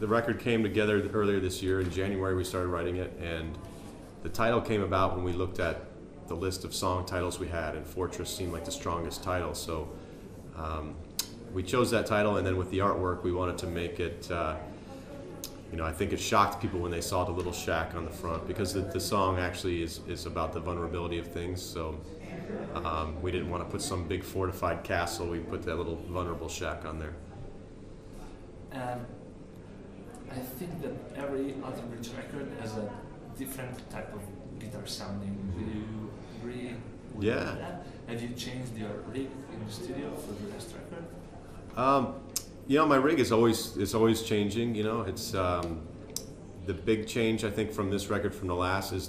the record came together earlier this year. In January we started writing it, and the title came about when we looked at the list of song titles we had, and Fortress seemed like the strongest title. So we chose that title, and then with the artwork we wanted to make it, you know, I think it shocked people when they saw the little shack on the front, because the song actually is about the vulnerability of things. So we didn't want to put some big fortified castle, we put that little vulnerable shack on there. I think that every Alter Bridge record has a different type of guitar sounding. Do you agree with that? Have you changed your rig in the studio for the last record? You know, my rig is always changing. You know, it's the big change I think from this record from the last is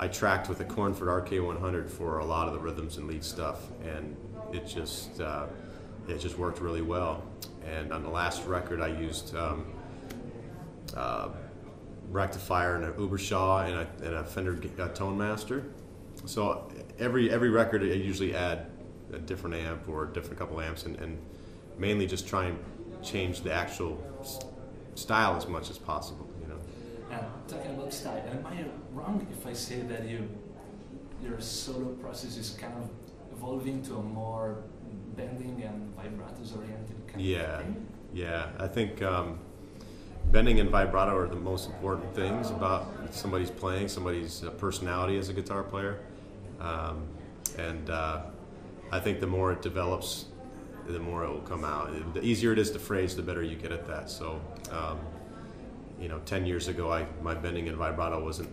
I tracked with a Cornford RK100 for a lot of the rhythms and lead stuff, and it just worked really well. And on the last record I used rectifier and an Ubershaw and a Fender Tone Master. So every record I usually add a different amp or a different couple amps, and mainly just try and change the actual style as much as possible. You know. And talking about style, am I wrong if I say that your solo process is kind of evolving to a more bending and vibratos oriented kind of thing? Yeah. I think bending and vibrato are the most important things about somebody's playing, somebody's personality as a guitar player. I think the more it develops, the more it will come out. The easier it is to phrase, the better you get at that. So, you know, 10 years ago, my bending and vibrato wasn't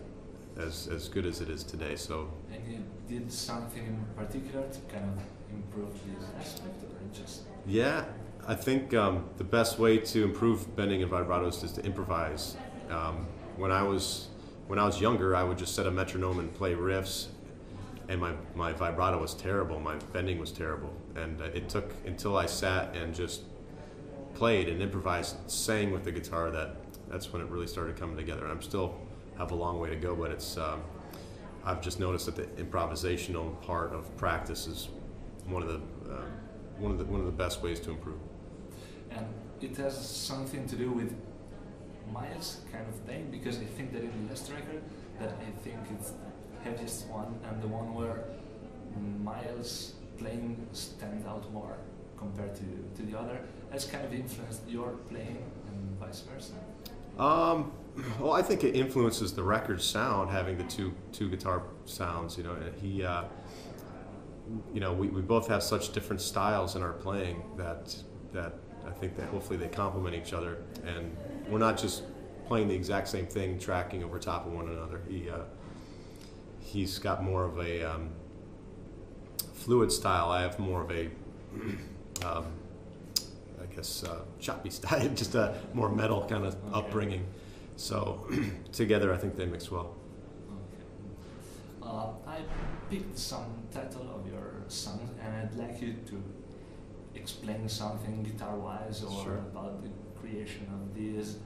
as good as it is today. So. And you did something in particular to kind of improve this aspect, or just? Yeah, I think the best way to improve bending and vibratos is to improvise. When I was younger, I would just set a metronome and play riffs, and my vibrato was terrible, my bending was terrible, and it took until I sat and just played and improvised, sang with the guitar, that's when it really started coming together. And I'm still have a long way to go, but it's I've just noticed that the improvisational part of practice is one of the best ways to improve. And it has something to do with Miles' kind of thing, because I think that in the last record, that I think it's the heaviest one, and the one where Miles' playing stands out more compared to the other, has kind of influenced your playing and vice versa? Well, I think it influences the record sound, having the two guitar sounds. You know, he. You know, we both have such different styles in our playing that I think that hopefully they complement each other, and we're not just playing the exact same thing, tracking over top of one another. He's got more of a fluid style. I have more of a, I guess, choppy style, just a more metal kind of upbringing. So together, I think they mix well. I picked some title of your song, and I'd like you to explain something guitar-wise or about the creation of these.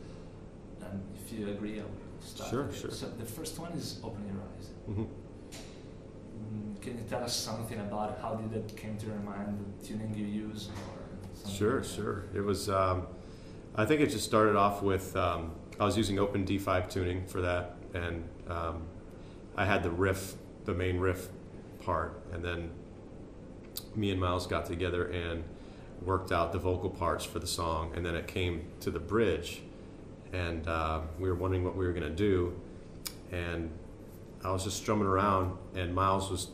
And if you agree, I'll start. Sure. So the first one is Open Your Eyes. Mm-hmm. Can you tell us something about how did it came to your mind, the tuning you use, or something? Sure. It was. I think it just started off with I was using open D5 tuning for that, and I had the main riff part, and then me and Miles got together and worked out the vocal parts for the song, and then it came to the bridge, and we were wondering what we were going to do, and I was just strumming around, and Miles was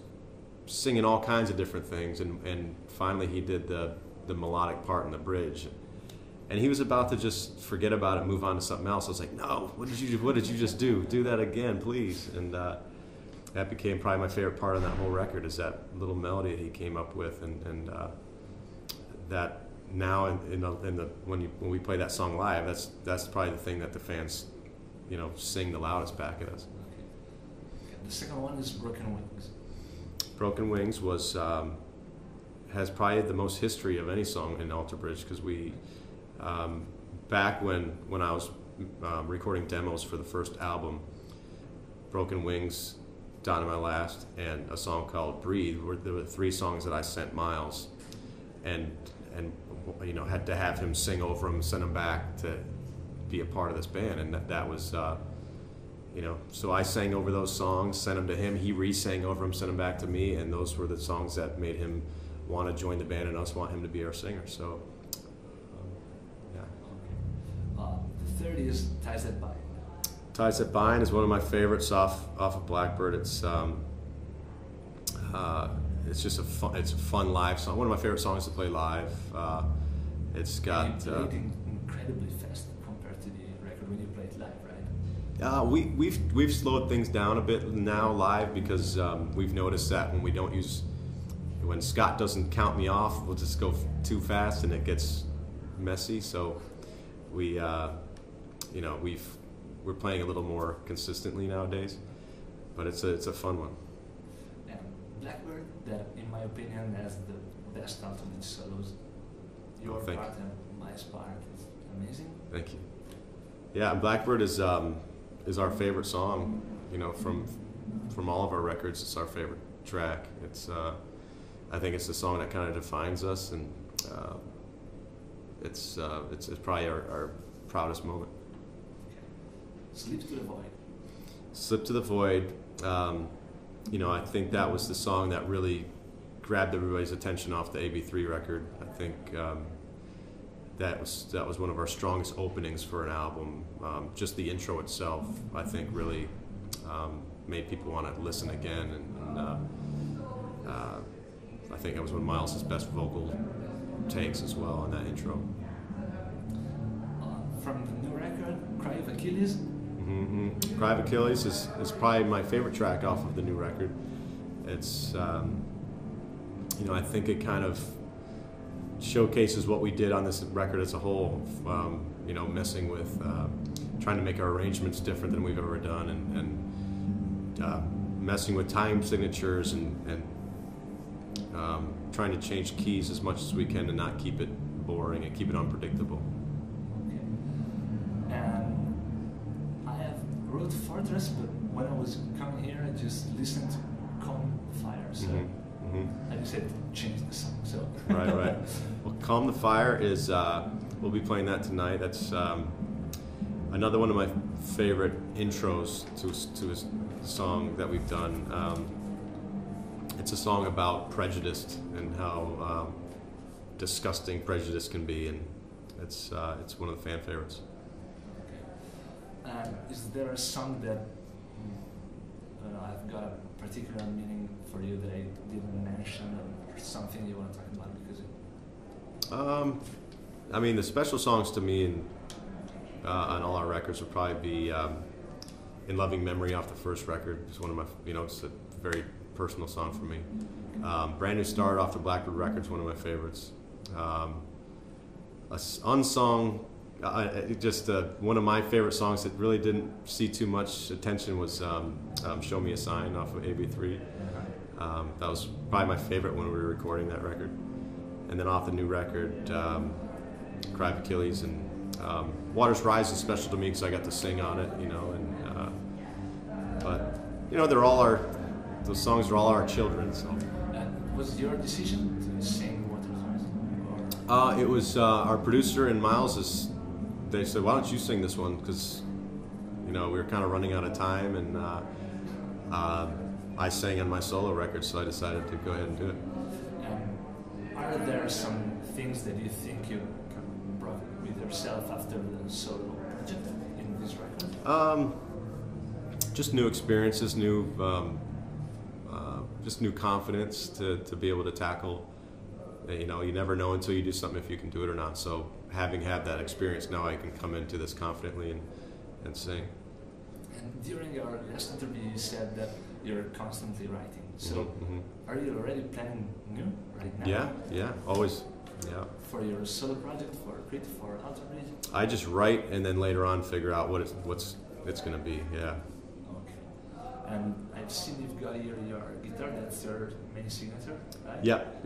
singing all kinds of different things, and finally he did the melodic part in the bridge, and he was about to just forget about it, move on to something else. I was like, no, what did you just do? Do that again, please. And that became probably my favorite part of that whole record, is that little melody that he came up with, and that now when we play that song live, that's probably the thing that the fans, you know, sing the loudest back at us. Okay. The second one is Broken Wings. Broken Wings was has probably the most history of any song in Alter Bridge, because we back when I was recording demos for the first album, Broken Wings, Down to My Last, and a song called Breathe, there were 3 songs that I sent Miles, and you know, had to have him sing over them, send them back to be a part of this band, and that was, you know, so I sang over those songs, sent them to him, he re-sang over them, sent them back to me, and those were the songs that made him want to join the band and us want him to be our singer. So, yeah. The third is Ties That Bind. Ties That Bind is one of my favorites off of Blackbird. It's just it's a fun live song. One of my favorite songs to play live. It's got. You played incredibly fast compared to the record when you played live, right? We've slowed things down a bit now live because we've noticed that when Scott doesn't count me off, we'll just go too fast and it gets messy. So we, you know, we're playing a little more consistently nowadays, but it's a fun one. And Blackbird, that in my opinion has the best out of these solos. Your part and my part is amazing. Thank you. Yeah, and Blackbird is our favorite song. You know, from all of our records, it's our favorite track. It's I think it's the song that kind of defines us, and it's probably our proudest moment. Okay. Slip to the Void. Slip to the Void. You know, I think that was the song that really grabbed everybody's attention off the AB3 record. I think that was one of our strongest openings for an album. Just the intro itself, I think, really made people want to listen again, and I think that was one of Miles' best vocal takes as well on that intro. From the new record, Cry of Achilles. Mm-hmm. Cry of Achilles is probably my favorite track off of the new record. It's you know, I think it kind of showcases what we did on this record as a whole. You know, messing with trying to make our arrangements different than we've ever done, and messing with time signatures and trying to change keys as much as we can to not keep it boring and keep it unpredictable. Okay. And I have wrote Fortress, but when I was coming here, I just listened to Calm the Fire. So I just said change the song. So right. Well, Calm the Fire is we'll be playing that tonight. That's another one of my favorite intros to a song that we've done. It's a song about prejudice and how disgusting prejudice can be, and it's one of the fan favorites. Okay. Is there a song that I've got a particular meaning for you that I didn't mention, or something you want to talk about because I mean, the special songs to me on all our records would probably be In Loving Memory off the first record. It's one of my, you know, it's a very personal song for me. Brand New Start off the Blackbird records, one of my favorites. Unsung, just one of my favorite songs that really didn't see too much attention was Show Me a Sign off of AB3. That was probably my favorite when we were recording that record. And then off the new record, Cry of Achilles, and Waters Rise is special to me because I got to sing on it, you know. And but you know, those songs are all our children. So. Was it your decision to sing Waters Rise? It was our producer and Miles. They said, "Why don't you sing this one?" Because you know, we were kind of running out of time, and I sang on my solo record, so I decided to go ahead and do it. Are there some things that you think you brought with yourself after the solo project in this record? Just new experiences, just new confidence to be able to tackle. You know, you never know until you do something if you can do it or not. So having had that experience, now I can come into this confidently and sing. And during your last interview, you said that you're constantly writing. So are you already planning new right now? Yeah, always. Yeah. For your solo project, for Crit, for Alter Bridge? I just write and then later on figure out what it's going to be. Yeah. Okay. And I've seen you've got here your guitar. That's your main signature, right? Yep.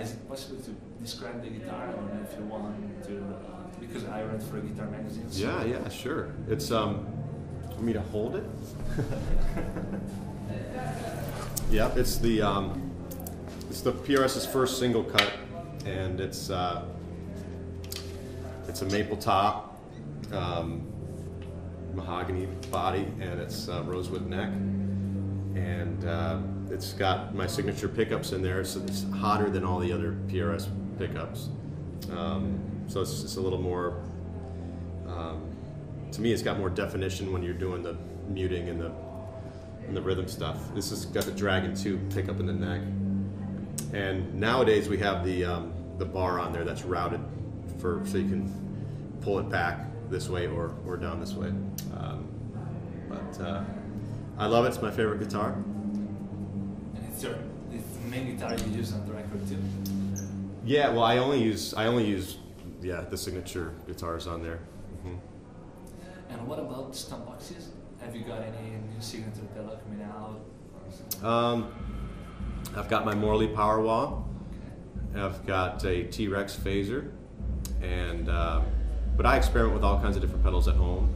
Is it possible to describe the guitar, or if you want to? Because I read for a guitar magazine. So Yeah, sure. It's for me to hold it. Yeah, it's the PRS's first single cut, and it's a maple top, mahogany body, and it's rosewood neck, and it's got my signature pickups in there, so it's hotter than all the other PRS pickups. So it's just a little more, to me it's got more definition when you're doing the muting and the rhythm stuff. This has got the Dragon 2 pickup in the neck. And nowadays we have the bar on there that's routed so you can pull it back this way or down this way. But I love it. It's my favorite guitar. And it's the main guitar you use on the record too. Yeah, well, I only use the signature guitars on there. And what about stomp boxes? Have you got any new signature pedal coming out? I've got my Morley Powerwall. I've got a T-Rex phaser, and but I experiment with all kinds of different pedals at home.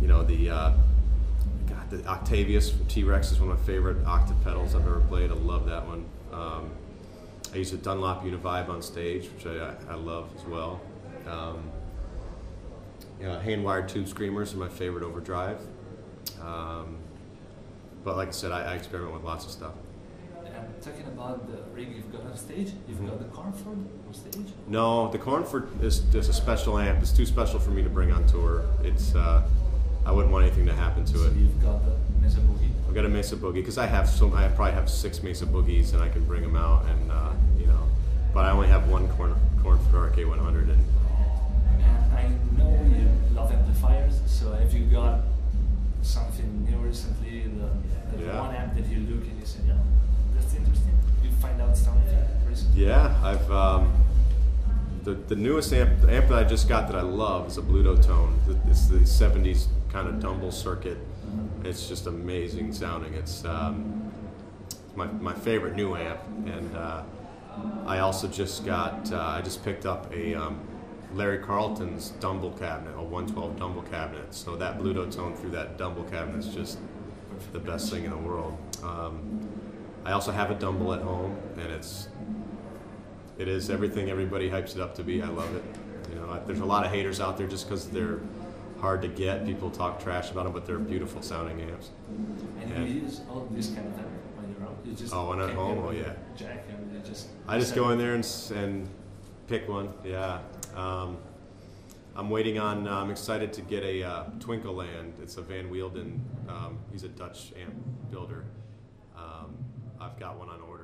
You know, the Octavius from T-Rex is one of my favorite octave pedals I've ever played. I love that one. I use a Dunlop Univibe on stage, which I love as well. Hand-wired tube screamers are my favorite overdrive. But like I said, I experiment with lots of stuff. And talking about the rig you've got on stage, you've got the Cornford on stage? No, the Cornford is a special amp. It's too special for me to bring on tour. It's I wouldn't want anything to happen to it. So you've got the Mesa Boogie? I've got a Mesa Boogie because I probably have 6 Mesa Boogies, and I can bring them out, and but I only have one Cornford RK100. And I know you love amplifiers, so have you got something new recently? The one amp that you look and you say, yeah, that's interesting. You find out something recently? Yeah, I've the newest amp, the amp that I just got that I love is a Bluto Tone. It's the 70s kind of Dumble circuit. It's just amazing sounding. It's my favorite new amp, and I also just got I just picked up a Larry Carlton's Dumble cabinet, a 112 Dumble cabinet. So that Bluto Tone through that Dumble cabinet is just the best thing in the world. I also have a Dumble at home, and it is everything everybody hypes it up to be. I love it. There's a lot of haters out there just because they're hard to get. People talk trash about them, but they're beautiful sounding amps. And you use all this kind of amp on your own? You just when I'm home, yeah. Jack and you just. I just go in there and pick one. Yeah. I'm waiting on. I'm excited to get a Twinkleland. It's a Van Wielden. He's a Dutch amp builder. I've got one on order.